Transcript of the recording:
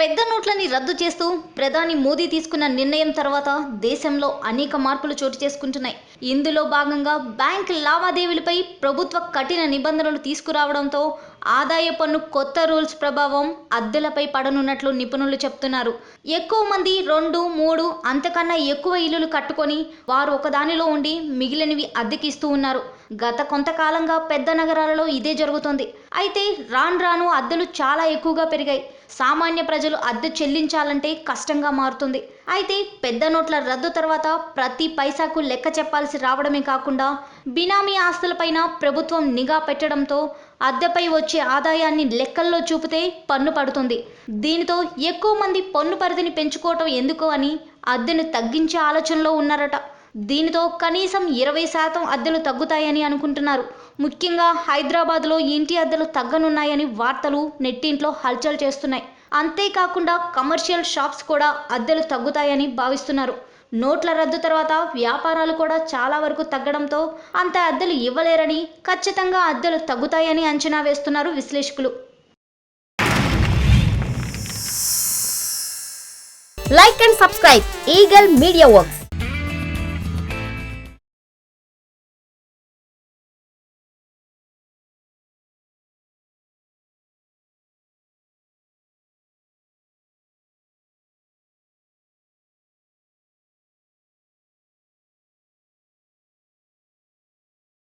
పెద్ద నోట్లని రద్దు చేస్తూ ప్రధాని మోదీ తీసుకున్న నిర్ణయం తర్వాత దేశంలో అనేక మార్పులు చోటు చేసుకుంటున్నాయి. ఇందులో భాగంగా బ్యాంక్ లావాదేవీలపై ప్రభుత్వ కఠిన నిబంధనలు తీసుకురావడంతో ఆదాయ పన్ను కొత్త రూల్స్ ప్రభావం అద్దెలపై పడనున్నట్లు నిపుణులు చెప్తున్నారు. ఎక్కువ మంది 2, 3 అంతకన్నా ఎక్కువ ఇల్లులు కట్టుకొని వారు ఒకదానిలో ఉండి మిగిలినవి అద్దెకిస్తూ ఉన్నారు. గత కొంతకాలంగా పెద్ద నగరాలలో ఇదే జరుగుతోంది. అయితే రాను అద్దెలు చాలా ఎక్కువగా పెరిగాయి. సామాన్య ప్రజలు అద్దె చెల్లించాలంటే కష్టంగా మారుతుంది. అయితే పెద్ద నోట్ల రద్దు తర్వాత ప్రతి పైసాకు లెక్క చెప్పాల్సి రావడమే కాకుండా బినామీ ఆస్తులపైన ప్రభుత్వం నిఘా పెట్టడంతో అద్దెపై వచ్చే ఆదాయాన్ని లెక్కల్లో చూపితే పన్ను పడుతుంది. దీనితో ఎక్కువ మంది పన్ను పరిధిని పెంచుకోవటం ఎందుకు అని అద్దెను తగ్గించే ఆలోచనలో ఉన్నారట. దీనితో కనీసం 20% అద్దెలు తగ్గుతాయని అనుకుంటున్నారు. ముఖ్యంగా హైదరాబాద్లో ఇంటి అద్దెలు తగ్గనున్నాయని వార్తలు నెట్టింట్లో హల్చల్ చేస్తున్నాయి. అంతేకాకుండా కమర్షియల్ షాప్స్ కూడా అద్దెలు తగ్గుతాయని భావిస్తున్నారు. నోట్ల రద్దు తర్వాత వ్యాపారాలు కూడా చాలా వరకు తగ్గడంతో అంత అద్దెలు ఇవ్వలేరని, ఖచ్చితంగా అద్దెలు తగ్గుతాయని అంచనా వేస్తున్నారు విశ్లేషకులు. Like and subscribe Eagle Media Works.